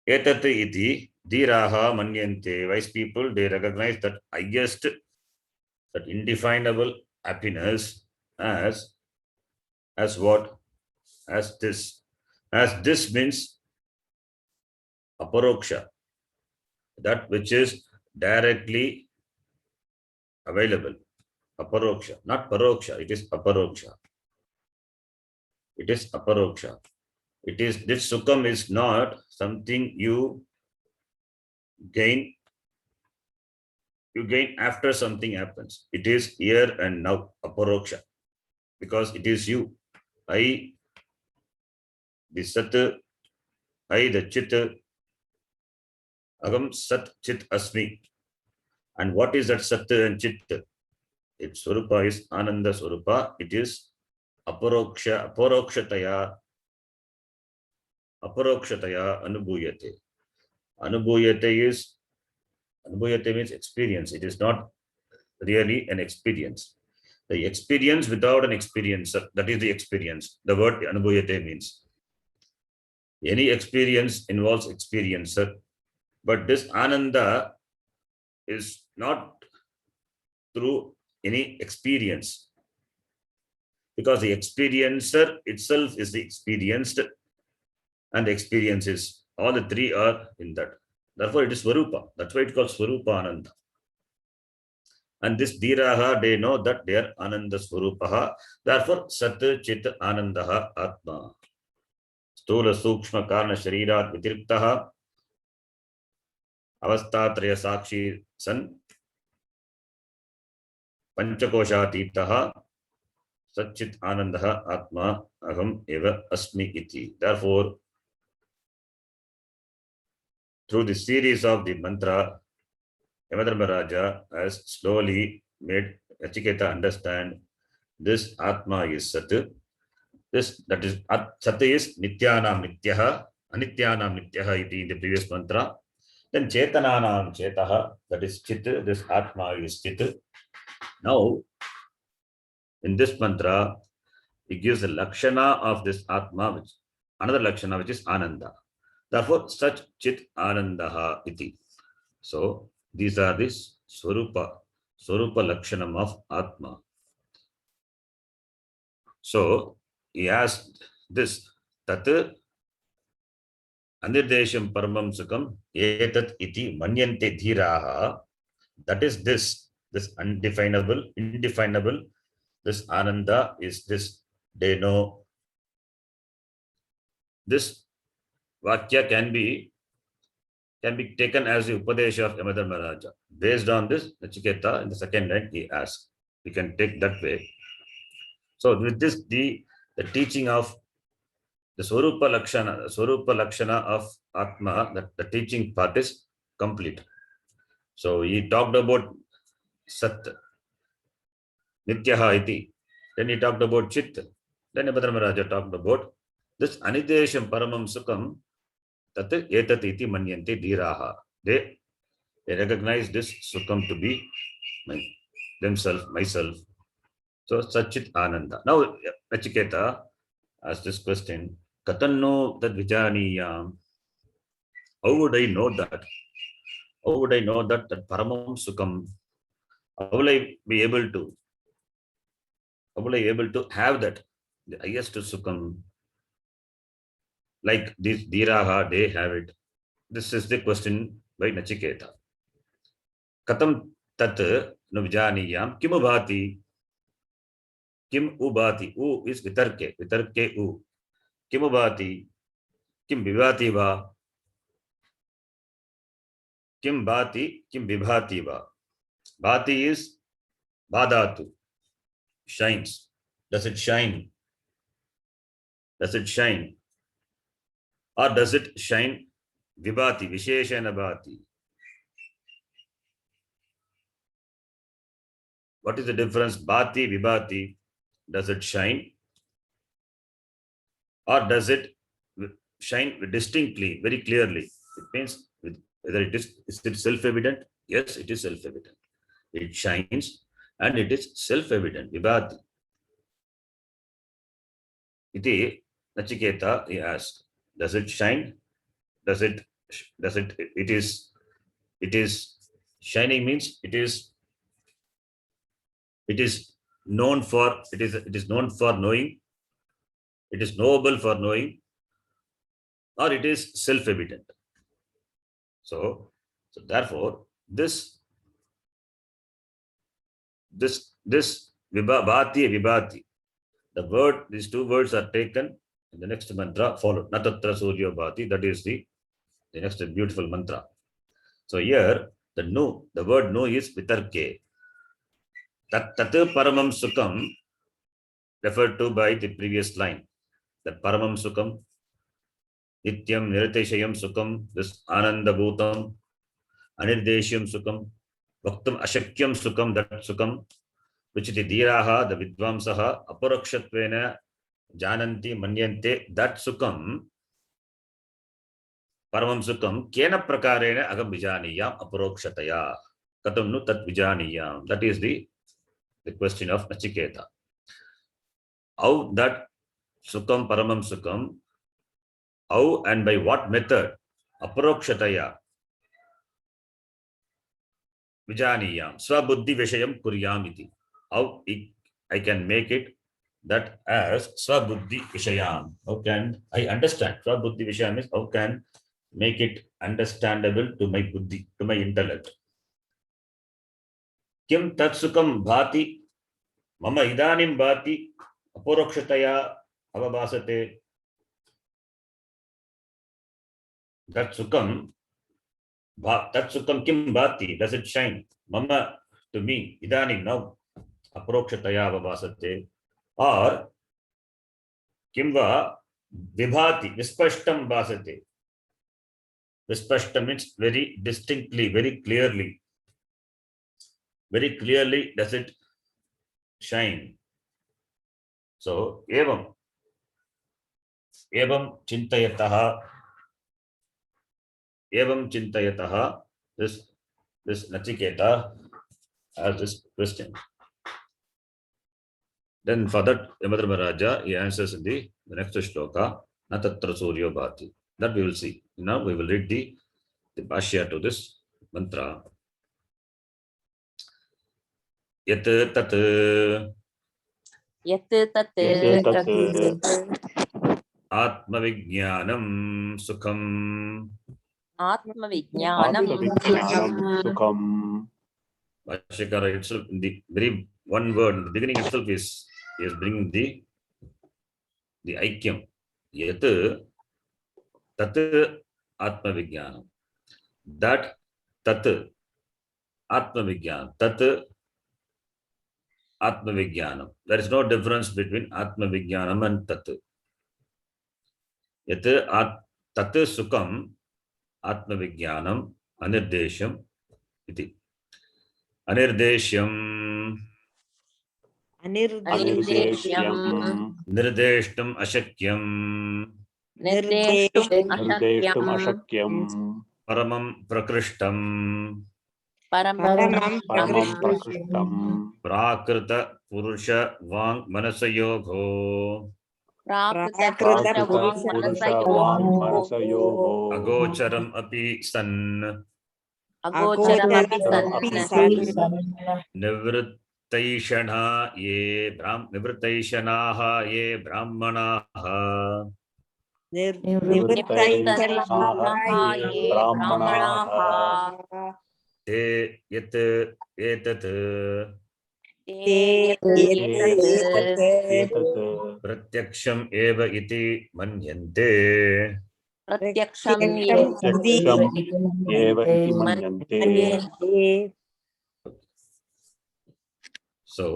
Etat iti dhiraha manyante. Wise people, they recognize that highest, that indefinable happiness as what? As this. As this means aparoksha. That which is directly available. Aparoksha, not paroksha, it is aparoksha. It is aparoksha. It is, this sukham is not something you gain after something happens. It is here and now, aparoksha, because it is you. I, the sat, I, the chit, agam sat chit asmi. And what is that sat and chit? Its swarupa is ananda swarupa. It is aparokshataya anubhuyate. Anubhuyate means experience. It is not really an experience. The experience without an experiencer, that is the experience. The word anubhuyate means. Any experience involves experiencer, but this ananda is not through any experience, because the experiencer itself is the experienced, and the experience is, all the three are in that. Therefore, it is Swarupa. That's why it calls Swarupa Ananda. And this Dhiraha, they know that they are Ananda Swarupaha. Therefore, Sat Chit Anandaha Atma. Stula Sukshma Karna Sharirat Vitiriktaha Avastatraya Sakshi San Panchakoshatitaha Satchit Anandaha Atma Aham Eva Asmi Iti. Therefore, through the series of the mantra, Yamadharmaraja has slowly made Nachiketa understand this Atma is Sat. This, that is, Sat is Nityanam Nityaha, Anityanam Nityaha iti in the previous mantra. Then Chetananam Chetaha, that is Chit, this Atma is Chit. Now, in this mantra, He gives the lakshana of this Atma, which another lakshana, which is Ananda. Therefore, such Chit Anandaha iti. So, these are this Swarupa Lakshanam of Atma. So, he asked this, Tat Anirdesham Paramam Sukham Etat iti Manyante Dhiraha. That is this indefinable, this Ananda is this, they know. This Vakya can be taken as the Upadesha of Yamadharmaraja. Based on this, Nachiketa in the second line he asked. We can take that way. So with this, the teaching of the Swarupa Lakshana of Atma, that the teaching part is complete. So he talked about Sat, Nityaha iti. Then he talked about Chit. Then Yamadharmaraja talked about this Anidesham Paramam Sukham Tat Etat iti Manyante Dhiraha. They recognize this Sukham to be themselves, myself. So Sachit Ananda. Now Nachiketa asked this question, Katanno Tad Vijaniyam. How would I know that? How would I know that Paramam Sukham? How will I be able to? How will I able to have that? The highest Sukham. Like this Dhiraha, they have it. This is the question by Nachiketa. Katam tat no vijaniyam kim ubhati. Kim ubhati. U is vitarke. Vitarke u. Kim ubhati. Kim vivati va. Kim bhati. Kim vibhati va. Bhati is bhadatu. Shines. Does it shine? Does it shine? Or does it shine? Vibhati. Visheshana bhati. What is the difference? Bhati, vibhati. Does it shine? Or does it shine distinctly, very clearly? It means whether it is it self-evident? Yes, it is self-evident. It shines and it is self-evident. Vibhati. Iti Nachiketa, he asked, does it shine? It is shining means it is known for, it is known for knowing, it is knowable for knowing, or it is self-evident. So therefore, this vibhati, vibhati, the word, these two words are taken in the next mantra followed. Natatra suryo bhati, that is the next beautiful mantra. So here, the word no is vitarke. Tat paramam sukham, referred to by the previous line. That paramam sukham, nityam nirateshayam sukham, this ananda bhutam, anirdeshyam sukham, bhaktam ashakyam sukham, that sukham, which is the dhiraha, the vidvamsaha, aparakshatvena, jananti, manyante, that sukham, paramam sukham, kena prakarena agam vijaniyam aparokshataya. Katam nu tat vijaniyam. That is the question of Nachiketa. How that sukham, paramam sukham, how and by what method, aparokshataya, vijaniyam, swabuddhi vishayam kuryam iti. How I can make it that as swabuddhi vishayam. How can I understand? Swabuddhi vishayam is how can make it understandable to my buddhi, to my intellect. Kim tat sukham bhati, mama idanim bhati, aporokshataya avabhasate. That sukham kim bhati, does it shine? Mama, to me, idanim, now, aprokshataya avabhasate. Or kim va vibhati, vispashtam bhasate. Vispashtam means very distinctly, very clearly does it shine. So evam chintayataha, this Nachiketa has this question. Then for that, Yamadharmaraja, he answers in the next shloka, na tatra suryo bhati. That we will see. Now we will read the bhashya to this mantra. Yat tat यत् तत् यत् तत् आत्मविज्ञानं सुखम. आत्मविज्ञानं आत्मविज्ञानं सुखम्. Bhashyakara itself, in the very one word, in the beginning itself is bringing the aikyam. Yat tat atmavijnanam. That tat atmavijnanam. Tat atmavijnanam. There is no difference between atmavijnanam and tat. Yat tat sukam atmavijnanam anirdesham iti. Anirdeshyam अनिर्देश्यम् निर्देष्टुम अशक्यम निर्देष्टुम् निर्देष्टुम् अशक्यम् अशक्यम् परमं प्रकृष्टम परमं परमं प्रकृष्टम् प्राकृत पुरुष वांग मनसयोगो प्राकृत पुरुष वाङ् मनसयोः अगोचरम अपि सन् अगोचरमपि सन् निवृत्तैषणा ये ब्राह्मणाः निवृत्तैषणाः ये ब्राह्मणाः ते यत् एतत् एतत् प्रत्यक्षम् एव इति मन्यन्ते. प्रत्यक्षम् प्रत्यक्षम् एव इति मन्यन्ते. So,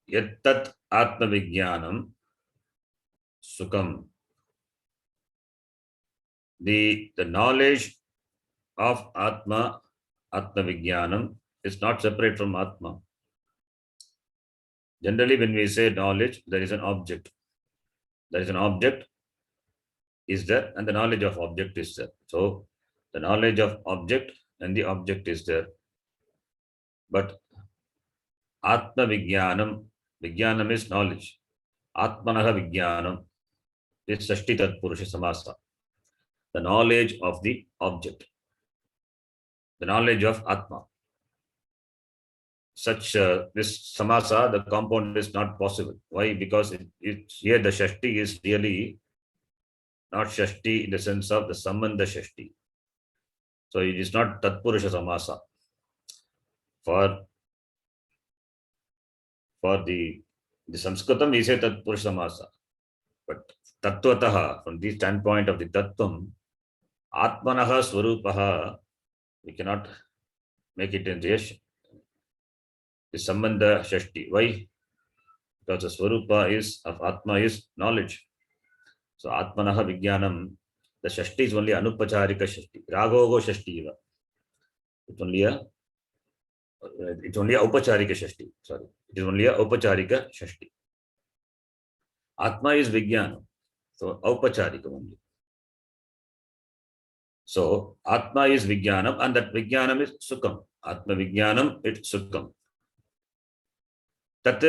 yattat atmavijnanam sukam. The knowledge of Atmavijnanam is not separate from Atma. Generally, when we say knowledge, there is an object. There is an object is there, and the knowledge of object is there. So, the knowledge of object and the object is there. But Atmavijnanam, Vijnanam is knowledge. Atmanaha Vijnanam is Shashti Tatpurusha Samasa. The knowledge of the object. The knowledge of Atma. Such this samasa, the compound is not possible. Why? Because here the Shashti is really not Shashti in the sense of the Sambandha Shashti. So it is not Tatpurusha Samasa. For the Sanskritam, we say Tatpurusha Samasa. But Tattvataha, from the standpoint of the Tattvam, Atmanaha Swarupaha, we cannot make it into the Sambandha Shashti. Why? Because the Swarupa is of Atma is knowledge. So Atmanaha Vijnanam, the Shashti is only Anupacharika Shashti. Raghogo Shashti. It's only a Upacharika Shashti. Sorry. It is only a Upacharika Shashti. Atma is Vijnanam. So Upacharika only. So Atma is Vijnanam, and that Vijnanam is Sukham. Atma Vijnanam, it's Sukham. Tat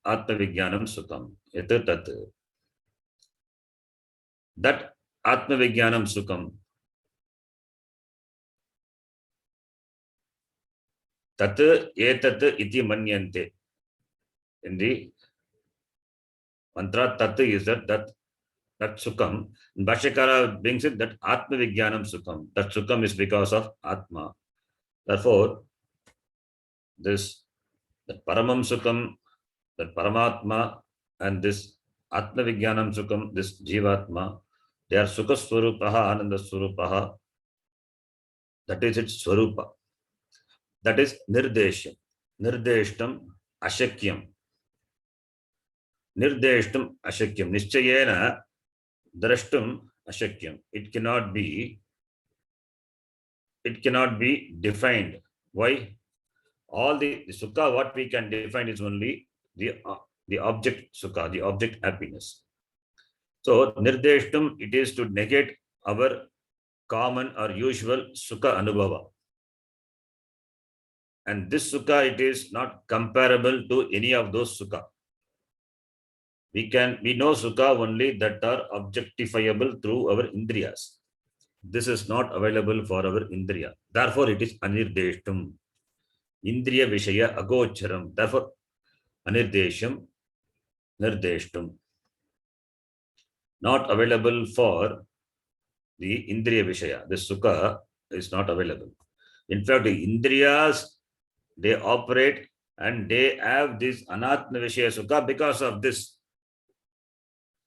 Atma Vijnanam Sukham. Yat tat. That Atma Vijnanam Sukham. Tat etat iti manyante. In the mantra, tat is that Sukham. Bhashyakara brings it that Atma Vijnanam Sukham. That Sukham is because of Atma. Therefore, that Paramam Sukham, that Paramatma, and this Atma Vijnanam Sukham, this Jivatma, they are Sukha Swarupaha, Ananda Swarupaha. That is its Swarupa. That is Nirdeshyam. Nirdeshtam Ashakyam. Nirdeshtam Ashakyam. Nischayena Drashtam Ashakyam. It cannot be defined. Why? All the Sukha, what we can define is only the object Sukha, the object happiness. So Nirdeshtam, it is to negate our common or usual Sukha Anubhava. And this Sukha, it is not comparable to any of those Sukha. we know sukha only that are objectifiable through our indriyas. This is not available for our indriya. Therefore, it is anirdeshtum. Indriya vishaya agocharam. Therefore, anirdesham, nirdeshtum. Not available for the indriya vishaya. The sukha is not available. In fact, the indriyas, they operate and they have this anatma vishaya sukha because of this.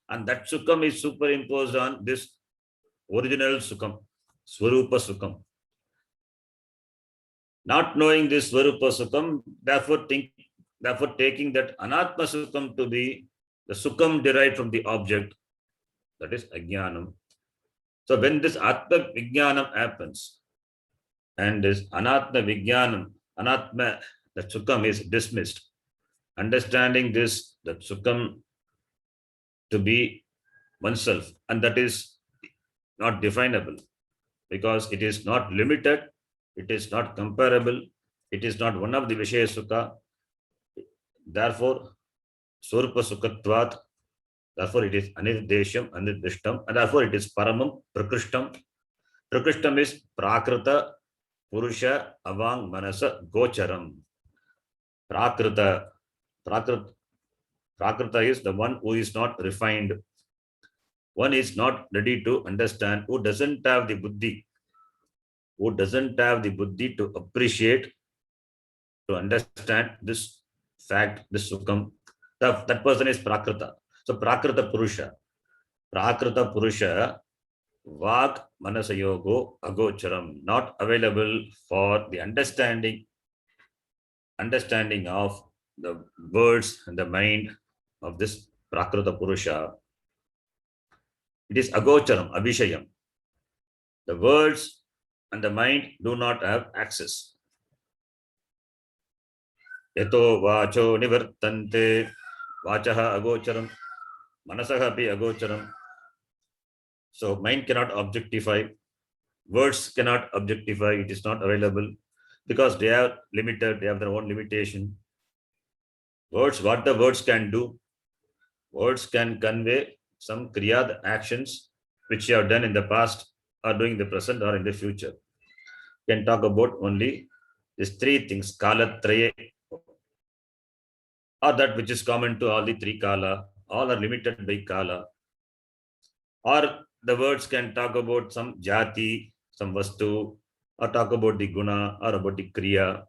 And that sukham is superimposed on this original sukham, swarupa sukham. Not knowing this swarupa sukham, therefore taking that anatma sukham to be the sukham derived from the object, that is ajnanam. So when this atma vijnanam happens and this anatma vijnanam, anatma, the sukham is dismissed, understanding this, that sukham to be oneself, and that is not definable because it is not limited, it is not comparable, it is not one of the Vishaya Sukha. Therefore, Swarupa Sukhatvat, therefore it is Anirdesham, Anirdishtam, and therefore it is Paramam, Prakrishtam. Prakrishtam is Prakrita, Purusha, Avang, Manasa, Gocharam. Prakrita is the one who is not refined. One is not ready to understand, who doesn't have the buddhi, to appreciate, to understand this fact, this sukham. That person is Prakrita. So Prakrita Purusha, Vak Manasayogo Agocharam, not available for the understanding of the words and the mind of this Prakrita Purusha. It is Agocharam, Abhishayam. The words and the mind do not have access. Yato vacho nivartante, vachaha agocharam, manasaha api agocharam. So mind cannot objectify, words cannot objectify, it is not available because they are limited, they have their own limitation. Words, what the words can do, words can convey some kriya, the actions which you have done in the past or doing in the present or in the future. Can talk about only these three things, kala traye, or that which is common to all the three kala, all are limited by kala. Or the words can talk about some jati, some vastu, or talk about the guna, or about the kriya,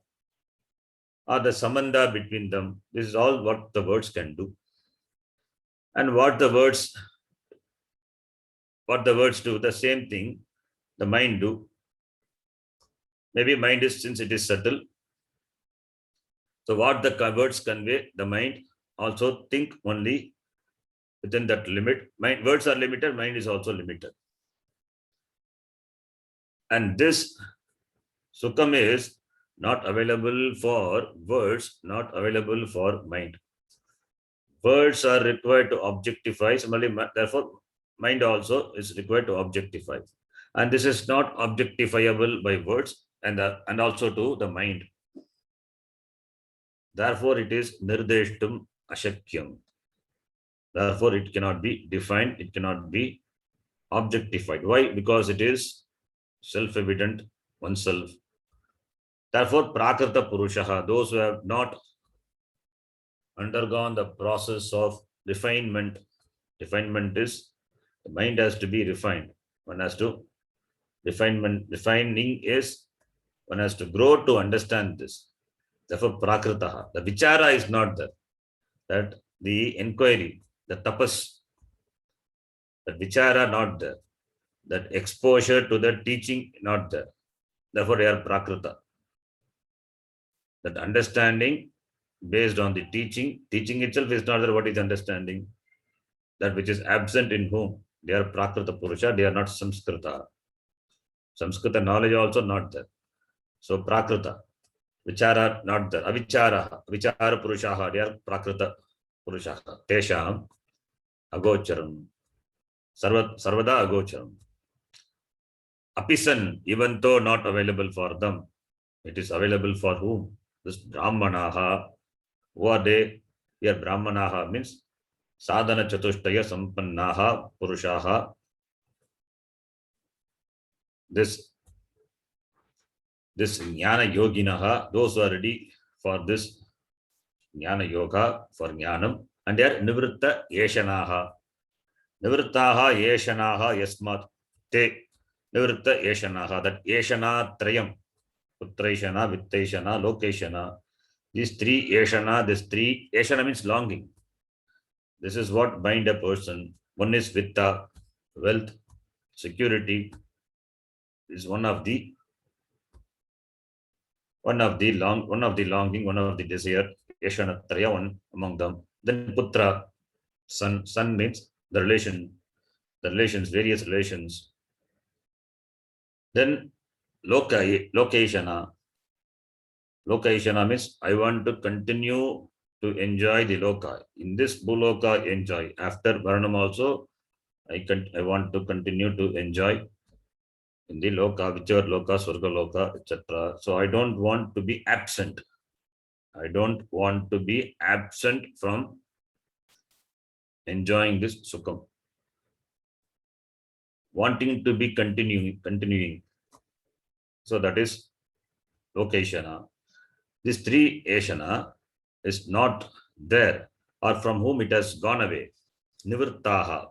or the samandha between them. This is all what the words can do. And what the words do, the same thing the mind do. Maybe mind is, since it is subtle, so what the words convey, the mind also think only within that limit. Mind, words are limited, mind is also limited. And this sukham is not available for words, not available for mind. Words are required to objectify, similarly, therefore, mind also is required to objectify. And this is not objectifiable by words and also to the mind. Therefore, it is nirdeshtum ashakyam. Therefore, it cannot be defined, it cannot be objectified. Why? Because it is self-evident, oneself. Therefore, prakrita purushaha, those who have not undergone the process of refinement. Refinement is, the mind has to be refined. One has to, refining is, one has to grow to understand this. Therefore, prakritaha, the vichara is not there. That the inquiry, the tapas, that vichara not there. That exposure to the teaching not there. Therefore, they are prakrita. That understanding based on the teaching itself is not there. What is understanding? That which is absent in whom? They are prakrita purusha, they are not samskrita. Samskrita knowledge also not there. So prakrita, vichara not there. Avichara, vichara purushaha, they are prakrita purushaha. Tesham agocharam. Sarvada agocharam. Apisan, even though not available for them, it is available for whom? This brahmanaha. Who are they? Here brahmanaha means साधन चतुष्टय संपन्नाः पुरुषाः, this jnana yoginah, those who are ready for this jnana yoga, for jnanam, and they are nivritta yeshanaha. Nivrittaha yeshanaha yasmat te nivritta yeshanaha, that yeshana trayam, putraishana, vittaishana, lokeshana, these three yeshana, this three yeshana means longing. This is what bind a person. One is vitta, wealth, security is one of the longing, one of the desire, yeshana traya, one among them. Then putra, son means the relations, various relations. Then lokeshana means I want to continue to enjoy the loka. In this bhuloka, enjoy. After Varnam also, I want to continue to enjoy in the loka, whichever loka, swarga loka, etc. So I don't want to be absent. I don't want to be absent from enjoying this sukham. Wanting to be continuing. So that is lokeshana. This three eshana is not there, or from whom it has gone away. Nivrittaha.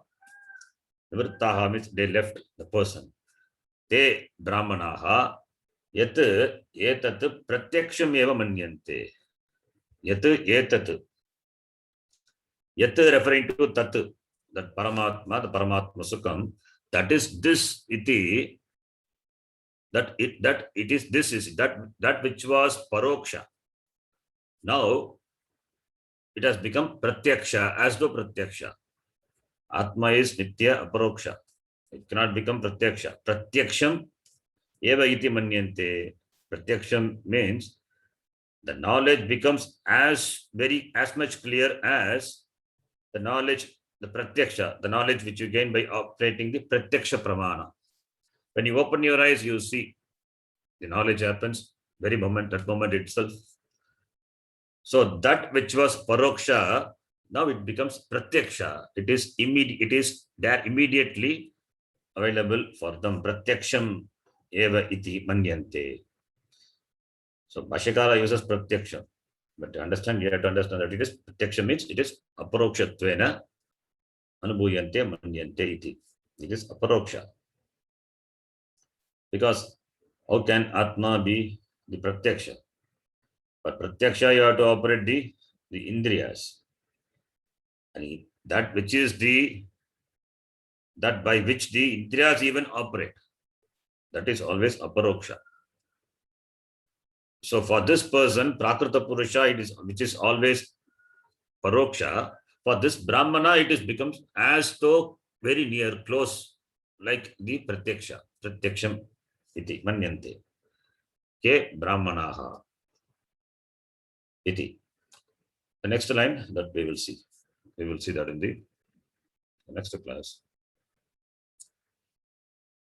Nivrittaha means they left the person. Te brahmanaha yat etat pratyaksham eva manyante. Yat etat. Yat referring to tat, that paramatma, the paramatma sukham, that is this iti, that it is this is that which was paroksha. Now it has become pratyaksha, as though pratyaksha. Atma is nitya aparoksha. It cannot become pratyaksha. Pratyaksham eva iti manyante. Pratyaksham means the knowledge becomes as much clear as the knowledge, the pratyaksha, the knowledge which you gain by operating the pratyaksha pramana. When you open your eyes, you see the knowledge happens that moment itself. So that which was paroksha, now it becomes pratyaksha. It is immediate. It is there immediately available for them. Pratyaksham eva iti manyante. So Bhashyakara uses pratyaksham, but to understand, you have to understand that it is pratyaksham means it is aparokshatvena anubhuyante manyante iti. It is aparoksha. Because how can Atma be the pratyaksha? But pratyaksha, you have to operate the indriyas. And that which is that by which the indriyas even operate, that is always aparoksha. So for this person, prakrita purusha, which is always paroksha, for this brahmana, it becomes as though very near, close, like the pratyaksha. Pratyaksham iti manyante. Ke brahmanaha iti. The next line that we will see. We will see that in the next class.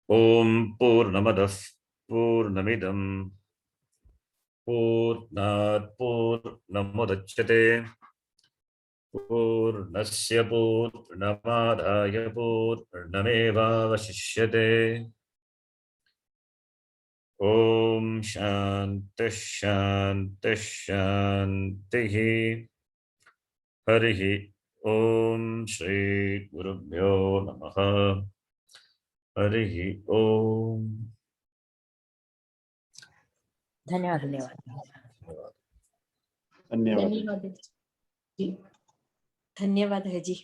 Om Purnamadah Purnamidam Purnat Purnamudachyate Purnasya Purnamadaya Purnameva Vashishyate. Om Shanti Shanti Shanti. Harihi Om Shri Gurubhyo Namaha. Harihi Om. धन्यवाद धन्यवाद धन्यवाद है जी।